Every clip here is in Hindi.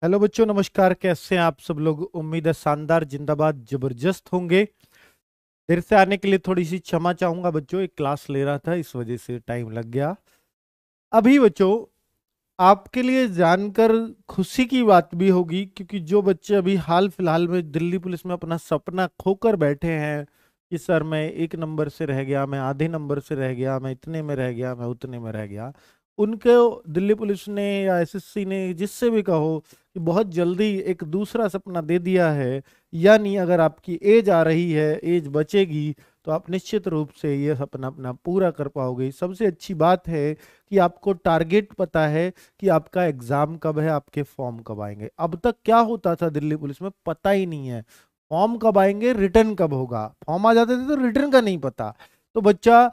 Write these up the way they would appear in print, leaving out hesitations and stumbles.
हेलो बच्चों, नमस्कार। कैसे हैं आप सब लोग? उम्मीद है शानदार, जिंदाबाद, जबरदस्त होंगे। देर से आने के लिए थोड़ी सी क्षमा चाहूंगा बच्चों, एक क्लास ले रहा था, इस वजह से टाइम लग गया। अभी बच्चों, आपके लिए जानकर खुशी की बात भी होगी, क्योंकि जो बच्चे अभी हाल फिलहाल में दिल्ली पुलिस में अपना सपना खोकर बैठे हैं कि सर मैं 1 नंबर से रह गया, मैं आधे नंबर से रह गया, मैं इतने में रह गया, मैं उतने में रह गया, उनके दिल्ली पुलिस ने या एसएससी ने, जिससे भी कहो, कि बहुत जल्दी एक दूसरा सपना दे दिया है। यानी अगर आपकी एज आ रही है, एज बचेगी, तो आप निश्चित रूप से ये सपना अपना पूरा कर पाओगे। सबसे अच्छी बात है कि आपको टारगेट पता है कि आपका एग्जाम कब है, आपके फॉर्म कब आएंगे। अब तक क्या होता था दिल्ली पुलिस में, पता ही नहीं है फॉर्म कब आएंगे, रिटर्न कब होगा। फॉर्म आ जाते थे तो रिटर्न का नहीं पता। तो बच्चा,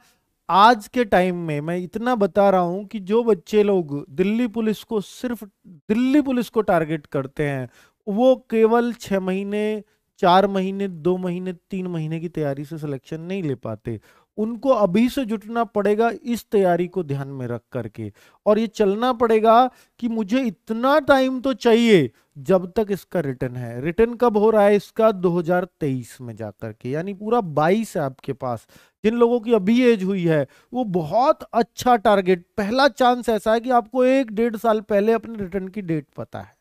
आज के टाइम में मैं इतना बता रहा हूं कि जो बच्चे लोग दिल्ली पुलिस को, सिर्फ दिल्ली पुलिस को टारगेट करते हैं, वो केवल 6 महीने, 4 महीने, 2 महीने, 3 महीने की तैयारी से सिलेक्शन नहीं ले पाते। उनको अभी से जुटना पड़ेगा इस तैयारी को ध्यान में रख करके, और ये चलना पड़ेगा कि मुझे इतना टाइम तो चाहिए जब तक इसका रिटर्न है। रिटर्न कब हो रहा है इसका? 2023 में जाकर के, यानी पूरा 22 है आपके पास। जिन लोगों की अभी एज हुई है, वो बहुत अच्छा टारगेट, पहला चांस ऐसा है कि आपको 1 डेढ़ साल पहले अपने रिटर्न की डेट पता है।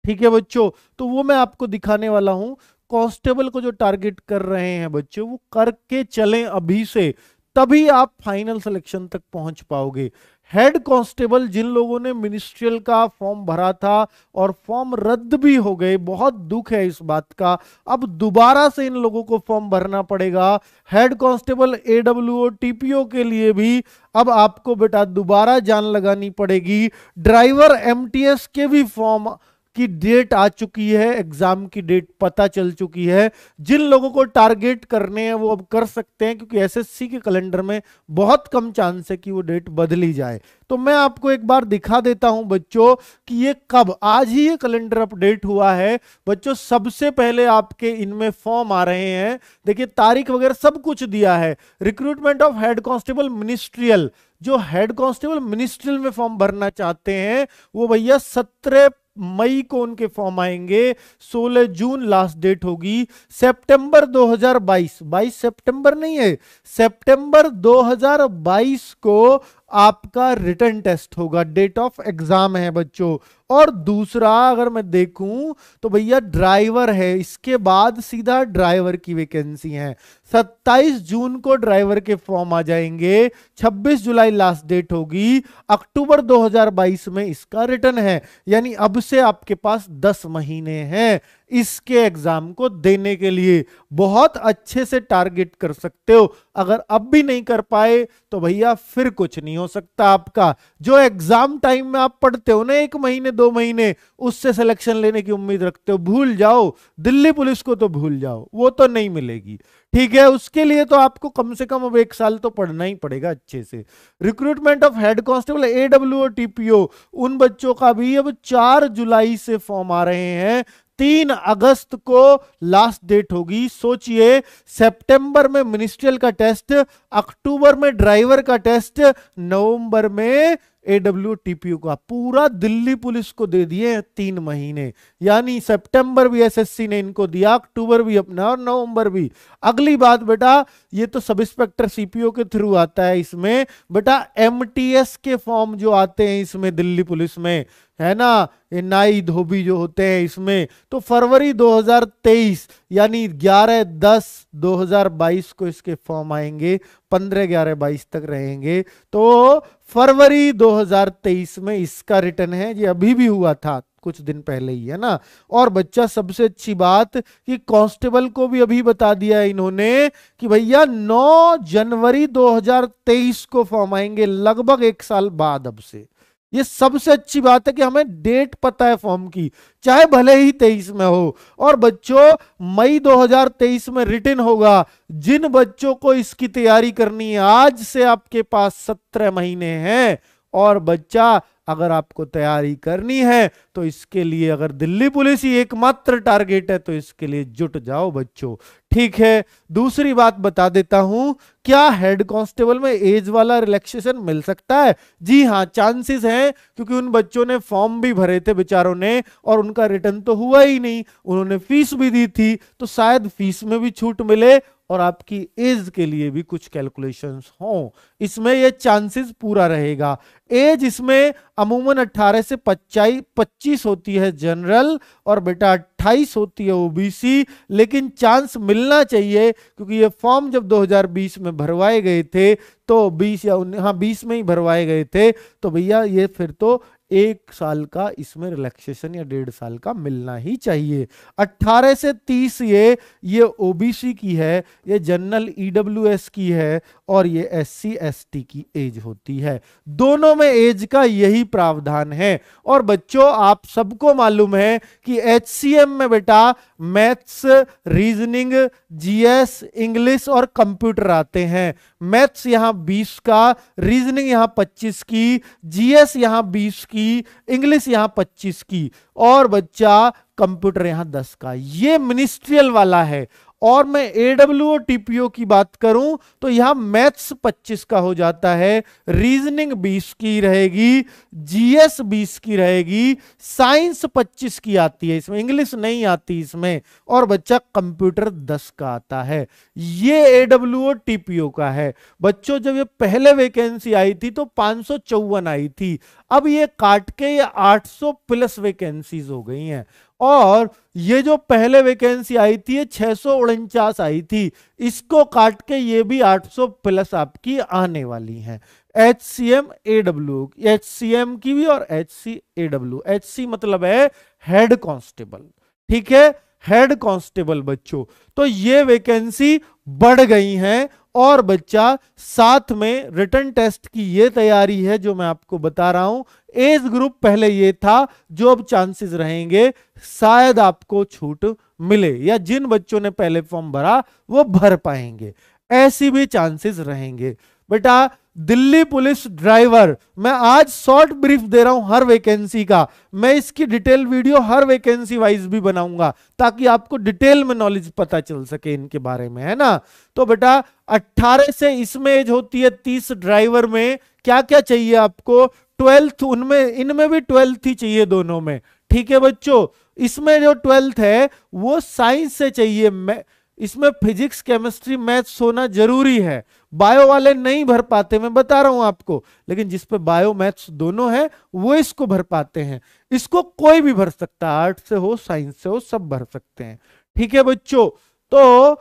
ठीक है बच्चों, तो वो मैं आपको दिखाने वाला हूं। कांस्टेबल को जो टारगेट कर रहे हैं बच्चों, वो करके चलें अभी से, तभी आप फाइनल सिलेक्शन तक पहुंच पाओगे। हेड कांस्टेबल, जिन लोगों ने मिनिस्ट्रियल का फॉर्म भरा था और फॉर्म रद्द भी हो गए, बहुत दुख है इस बात का, अब दोबारा से इन लोगों को फॉर्म भरना पड़ेगा। हेड कांस्टेबल एडब्ल्यूओ टीपीओ के लिए भी अब आपको बेटा दोबारा जान लगानी पड़ेगी। ड्राइवर एमटीएस के भी फॉर्म की डेट आ चुकी है, एग्जाम की डेट पता चल चुकी है। जिन लोगों को टारगेट करने हैं वो अब कर सकते हैं, क्योंकि एसएससी के कैलेंडर में बहुत कम चांस है कि वो डेट बदली जाए। तो मैं आपको एक बार दिखा देता हूं बच्चों कि ये कब, आज ही ये कैलेंडर अपडेट हुआ है बच्चों। सबसे पहले आपके इनमें फॉर्म आ रहे हैं, देखिए तारीख वगैरह सब कुछ दिया है। Recruitment of head constable ministerial, जो हेड कांस्टेबल मिनिस्ट्रियल में फॉर्म भरना चाहते हैं, वो भैया 17 मई को उनके फॉर्म आएंगे। 16 जून लास्ट डेट होगी। सितंबर 2022, 22 सितंबर नहीं है, सितंबर 2022 को आपका रिटर्न टेस्ट होगा, डेट ऑफ एग्जाम है बच्चों। और दूसरा अगर मैं देखूं तो भैया ड्राइवर है, इसके बाद सीधा ड्राइवर की वैकेंसी है। 27 जून को ड्राइवर के फॉर्म आ जाएंगे, 26 जुलाई लास्ट डेट होगी, अक्टूबर 2022 में इसका रिटर्न है। यानी अब से आपके पास 10 महीने हैं इसके एग्जाम को देने के लिए। बहुत अच्छे से टारगेट कर सकते हो। अगर अब भी नहीं कर पाए तो भैया फिर कुछ नहीं हो सकता आपका। जो एग्जाम टाइम में आप पढ़ते हो ना, 1 महीने 2 महीने, उससे सिलेक्शन लेने की उम्मीद रखते हो, भूल जाओ। दिल्ली पुलिस को तो भूल जाओ, वो तो नहीं मिलेगी। ठीक है, उसके लिए तो आपको कम से कम अब 1 साल तो पढ़ना ही पड़ेगा अच्छे से। Recruitment of head constable AWO TPO, उन बच्चों का भी अब 4 जुलाई से फॉर्म आ रहे हैं। 3 अगस्त को लास्ट डेट होगी। सोचिए, सितंबर में मिनिस्ट्रियल का टेस्ट, अक्टूबर में ड्राइवर का टेस्ट, नवंबर में एडब्ल्यू टीपीयू का। पूरा दिल्ली पुलिस को दे दिए 3 महीने। यानी सितंबर भी एसएससी ने इनको दिया, अक्टूबर भी अपना, और नवंबर भी। अगली बात बेटा, ये तो सब इंस्पेक्टर सीपीओ के थ्रू आता है। इसमें बेटा एमटीएस के फॉर्म जो आते हैं इसमें दिल्ली पुलिस में, है ना, ये नाई धोबी जो होते हैं इसमें, तो फरवरी 2023 यानी 11/10/2022 को इसके फॉर्म आएंगे, 15/11/22 तक रहेंगे। तो फरवरी 2023 में इसका रिटर्न है। ये अभी भी हुआ था कुछ दिन पहले ही, है ना। और बच्चा, सबसे अच्छी बात कि कांस्टेबल को भी अभी बता दिया है इन्होंने कि भैया 9 जनवरी 2023 को फॉर्म आएंगे, लगभग 1 साल बाद अब से। ये सबसे अच्छी बात है कि हमें डेट पता है फॉर्म की, चाहे भले ही 23 में हो। और बच्चों, मई 2023 में रिटर्न होगा। जिन बच्चों को इसकी तैयारी करनी है, आज से आपके पास 17 महीने हैं। और बच्चा, अगर आपको तैयारी करनी है तो इसके लिए अगर दिल्ली पुलिस ही एकमात्र टारगेट है तो इसके लिए जुट जाओ बच्चों। ठीक है, दूसरी बात बता देता हूं, क्या हेड कांस्टेबल में एज वाला रिलैक्सेशन मिल सकता है? जी हां, चांसेस हैं, क्योंकि उन बच्चों ने फॉर्म भी भरे थे बेचारों ने और उनका रिटर्न तो हुआ ही नहीं, उन्होंने फीस भी दी थी, तो शायद फीस में भी छूट मिले और आपकी एज के लिए भी कुछ कैलकुलेशंस हों, इसमें ये चांसेस पूरा रहेगा। एज इसमें अमूमन 18 से 25 होती है जनरल और बेटा 28 होती है ओबीसी, लेकिन चांस मिलना चाहिए क्योंकि ये फॉर्म जब 2020 में भरवाए गए थे तो 20 में ही भरवाए गए थे, तो भैया ये फिर तो 1 साल का इसमें रिलैक्सेशन या 1.5 साल का मिलना ही चाहिए। 18 से 30 ये ओबीसी की है, ये जनरल ईडब्ल्यूएस की है और ये एससी एसटी की एज होती है। दोनों में एज का यही प्रावधान है। और बच्चों आप सबको मालूम है कि एचसीएम में बेटा मैथ्स, रीजनिंग, जीएस, इंग्लिश और कंप्यूटर आते हैं। मैथ्स यहां 20 का, रीजनिंग यहां 25 की, जीएस यहां 20 की, इंग्लिश यहां 25 की और बच्चा कंप्यूटर यहां 10 का। ये मिनिस्ट्रियल वाला है। और मैं एडब्ल्यू और टीपीओ की बात करूं तो यहां मैथ्स 25 का हो जाता है, रीजनिंग 20 की रहेगी, जीएस 20 की रहेगी, साइंस 25 की आती है, इसमें इंग्लिश नहीं आती इसमें, और बच्चा कंप्यूटर 10 का आता है। ये एडब्ल्यू और टीपीओ का है। बच्चों जब ये पहले वैकेंसी आई थी तो 554 आई थी, अब ये काट के ये 800 प्लस वैकेंसीज हो गई हैं। और ये जो पहले वैकेंसी आई थी ये 649 आई थी, इसको काट के ये भी 800 प्लस आपकी आने वाली हैं। एचसीएम एडब्ल्यू, एचसीएम की भी और एचसी एडब्ल्यू। एचसी मतलब है हेड कांस्टेबल, ठीक है, हेड कांस्टेबल बच्चों। तो ये वैकेंसी बढ़ गई हैं और बच्चा साथ में रिटन टेस्ट की ये तैयारी है जो मैं आपको बता रहा हूं। एज ग्रुप पहले ये था, जो अब चांसेस रहेंगे शायद आपको छूट मिले या जिन बच्चों ने पहले फॉर्म भरा वो भर पाएंगे, ऐसी भी चांसेस रहेंगे। बेटा दिल्ली पुलिस ड्राइवर, मैं आज शॉर्ट ब्रीफ दे रहा हूं हर वैकेंसी का, मैं इसकी डिटेल वीडियो हर वैकेंसी वाइज भी बनाऊंगा ताकि आपको डिटेल में नॉलेज पता चल सके इनके बारे में, है ना। तो बेटा 18 से इसमें एज होती है 30 ड्राइवर में। क्या क्या चाहिए आपको? 12th, उनमें इनमें भी 12th ही चाहिए दोनों में, ठीक है बच्चों। इसमें जो 12th है वो साइंस से चाहिए, इसमें फिजिक्स, केमिस्ट्री, मैथ्स होना जरूरी है। बायो वाले नहीं भर पाते, मैं बता रहा हूं आपको, लेकिन जिस पे बायो मैथ्स दोनों है वो इसको भर पाते हैं। इसको कोई भी भर सकता है, आर्ट से हो, साइंस से हो, सब भर सकते हैं, ठीक है बच्चों। तो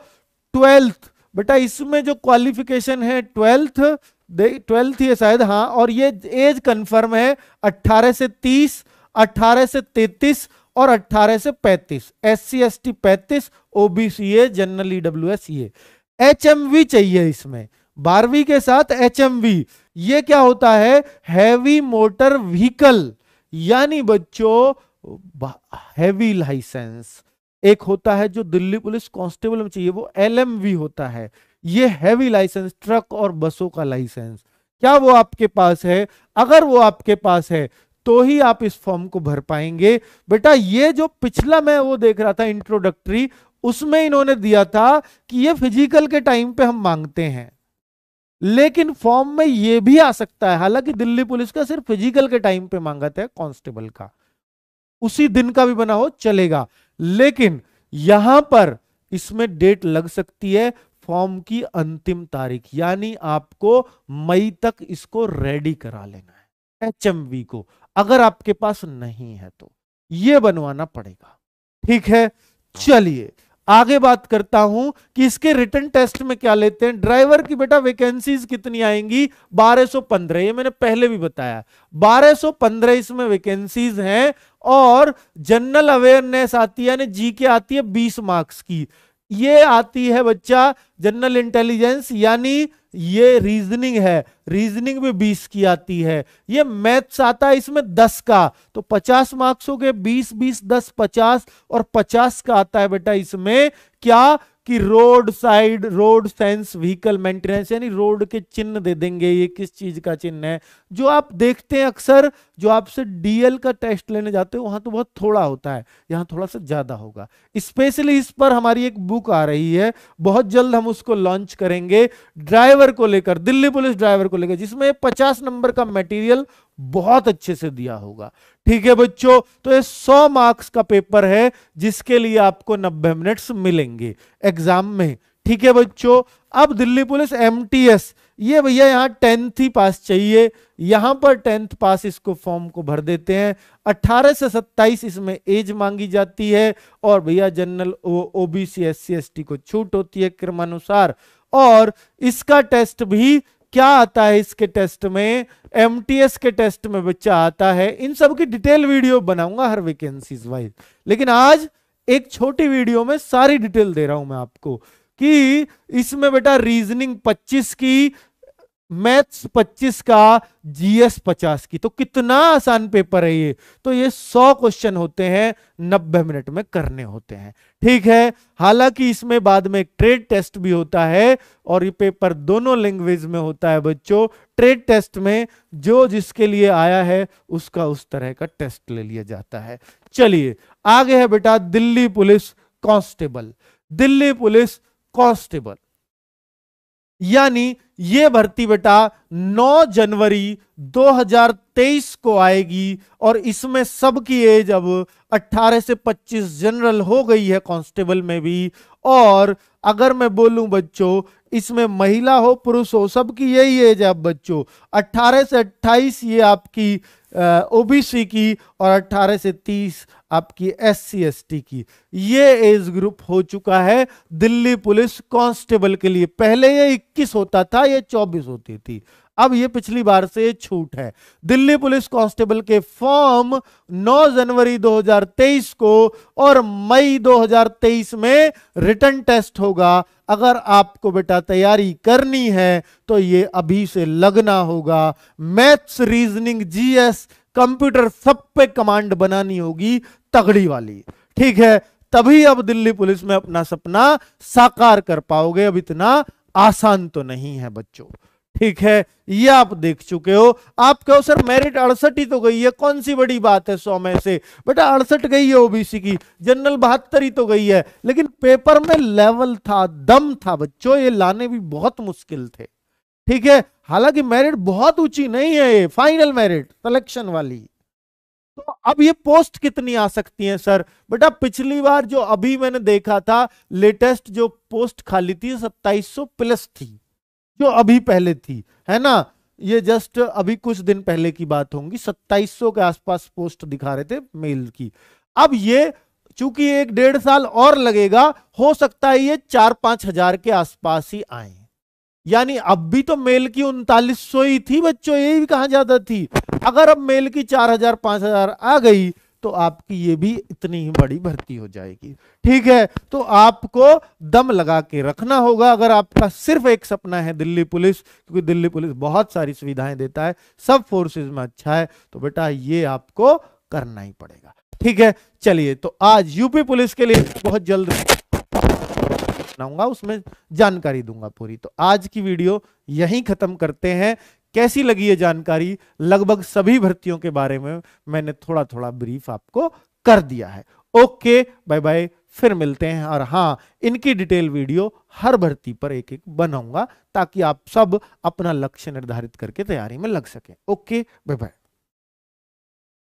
12th बेटा, इसमें जो क्वालिफिकेशन है 12th ही है शायद, हाँ। और ये एज कंफर्म है 18 से 30, 18 से 33 और 18 से 35। एससी एसटी 35, ओबीसी ये, जनरल ईडब्ल्यूएस ये। एचएमवी चाहिए इसमें, 12वीं के साथ एचएमवी। ये क्या होता है? हैवी मोटर व्हीकल, यानी बच्चों हैवी लाइसेंस। एक होता है जो दिल्ली पुलिस कांस्टेबल में चाहिए, वो एलएमवी होता है। ये हैवी लाइसेंस, ट्रक और बसों का लाइसेंस, क्या वो आपके पास है? अगर वो आपके पास है तो ही आप इस फॉर्म को भर पाएंगे। बेटा ये जो पिछला मैं वो देख रहा था इंट्रोडक्टरी, उसमें इन्होंने दिया था कि ये फिजिकल के टाइम पे हम मांगते हैं, लेकिन फॉर्म में ये भी आ सकता है। हालांकि दिल्ली पुलिस का सिर्फ फिजिकल के टाइम पे मांगा था, कांस्टेबल का उसी दिन का भी बना हो चलेगा, लेकिन यहां पर इसमें डेट लग सकती है फॉर्म की अंतिम तारीख, यानी आपको मई तक इसको रेडी करा लेना है एचएमवी को। अगर आपके पास नहीं है तो ये बनवाना पड़ेगा, ठीक है। चलिए आगे बात करता हूं कि इसके रिटन टेस्ट में क्या लेते हैं। ड्राइवर की बेटा वैकेंसीज कितनी आएंगी? 1215, ये मैंने पहले भी बताया, 1215 इसमें वैकेंसीज हैं। और जनरल अवेयरनेस आती है, यानी जीके आती है 20 मार्क्स की। ये आती है बच्चा जनरल इंटेलिजेंस, यानी ये रीजनिंग है, रीजनिंग में 20 की आती है। ये मैथ्स आता है इसमें 10 का, तो 50 मार्क्स हो गए, 20 20 10 50, और 50 का आता है बेटा इसमें क्या कि road side road sense vehicle maintenance, यानी रोड के चिन्ह दे देंगे, ये किस चीज का चिन्ह है, जो आप देखते हैं अक्सर, जो आपसे डीएल का टेस्ट लेने जाते हो वहां तो बहुत थोड़ा होता है, यहां थोड़ा सा ज्यादा होगा। स्पेशली इस पर हमारी एक बुक आ रही है, बहुत जल्द हम उसको लॉन्च करेंगे, ड्राइवर को लेकर, दिल्ली पुलिस ड्राइवर को लेकर, जिसमें 50 नंबर का मटेरियल बहुत अच्छे से दिया होगा। ठीक है बच्चों, तो ये 100 मार्क्स का पेपर है, जिसके लिए आपको 90 मिनट्स मिलेंगे एग्जाम में। ठीक है बच्चों, अब दिल्ली पुलिस एमटीएस, ये भैया यहां 10th ही पास चाहिए, यहां पर 10th पास इसको फॉर्म को भर देते हैं। 18 से 27 इसमें एज मांगी जाती है, और भैया जनरल ओबीसी एससी एसटी को छूट होती है क्रमानुसार। और इसका टेस्ट भी क्या आता है, इसके टेस्ट में, एमटीएस के टेस्ट में बच्चा आता है, इन सब की डिटेल वीडियो बनाऊंगा हर वैकेंसीज वाइज, लेकिन आज एक छोटी वीडियो में सारी डिटेल दे रहा हूं मैं आपको, कि इसमें बेटा रीजनिंग 25 की, मैथ्स 25 का, जीएस 50 की, तो कितना आसान पेपर है ये। तो ये 100 क्वेश्चन होते हैं, 90 मिनट में करने होते हैं। ठीक है, हालांकि इसमें बाद में एक ट्रेड टेस्ट भी होता है, और ये पेपर दोनों लैंग्वेज में होता है बच्चों। ट्रेड टेस्ट में जो जिसके लिए आया है उसका उस तरह का टेस्ट ले लिया जाता है। चलिए आगे है बेटा Delhi police constable. Delhi police constable यानी ये भर्ती बेटा 9 जनवरी 2023 को आएगी, और इसमें सबकी एज अब 18 से 25 जनरल हो गई है कांस्टेबल में भी। और अगर मैं बोलूं बच्चों, इसमें महिला हो पुरुष हो सबकी यही एज है अब बच्चों, 18 से 28 ये आपकी ओबीसी की, और 18 से 30 आपकी एससी एसटी की, ये एज ग्रुप हो चुका है दिल्ली पुलिस कांस्टेबल के लिए। पहले ये 21 होता था, ये 24 होती थी, अब ये पिछली बार से ये छूट है। दिल्ली पुलिस कांस्टेबल के फॉर्म 9 जनवरी 2023 को और मई 2023 में रिटन टेस्ट होगा। अगर आपको बेटा तैयारी करनी है तो ये अभी से लगना होगा। मैथ्स, रीजनिंग, जीएस, कंप्यूटर सब पे कमांड बनानी होगी तगड़ी वाली। ठीक है, तभी अब दिल्ली पुलिस में अपना सपना साकार कर पाओगे। अब इतना आसान तो नहीं है बच्चों। ठीक है, ये आप देख चुके हो। आप कहो सर मेरिट 68 ही तो गई है, कौन सी बड़ी बात है 100 में से। बेटा 68 गई है ओबीसी की, जनरल 72 ही तो गई है, लेकिन पेपर में लेवल था, दम था बच्चों, ये लाने भी बहुत मुश्किल थे। ठीक है, हालांकि मेरिट बहुत ऊंची नहीं है, ये फाइनल मेरिट सिलेक्शन वाली। तो अब ये पोस्ट कितनी आ सकती है सर? बेटा पिछली बार जो अभी मैंने देखा था, लेटेस्ट जो पोस्ट खाली थी 2700 प्लस थी, जो अभी पहले थी, है ना, ये जस्ट अभी कुछ दिन पहले की बात होंगी, 2700 के आसपास पोस्ट दिखा रहे थे मेल की। अब ये चूंकि 1-1.5 साल और लगेगा, हो सकता है ये 4-5 हजार के आसपास ही आए। यानी अब भी तो मेल की 3900 ही थी बच्चों, ये भी कहां ज्यादा थी। अगर अब मेल की 4000-5000 आ गई तो आपकी ये भी इतनी ही बड़ी भर्ती हो जाएगी। ठीक है, तो आपको दम लगा के रखना होगा। अगर आपका सिर्फ एक सपना है दिल्ली पुलिस, क्योंकि दिल्ली पुलिस बहुत सारी सुविधाएं देता है, सब फोर्सेस में अच्छा है, तो बेटा ये आपको करना ही पड़ेगा। ठीक है, चलिए तो आज यूपी पुलिस के लिए बहुत जल्द बनाऊंगा, उसमें जानकारी दूंगा पूरी। तो आज की वीडियो यहीं खत्म करते हैं। कैसी लगी ये जानकारी? लगभग सभी भर्तियों के बारे में मैंने थोड़ा थोड़ा ब्रीफ आपको कर दिया है। ओके, बाय बाय, फिर मिलते हैं। और हाँ, इनकी डिटेल वीडियो हर भर्ती पर एक एक बनाऊंगा, ताकि आप सब अपना लक्ष्य निर्धारित करके तैयारी में लग सके। Okay, bye bye.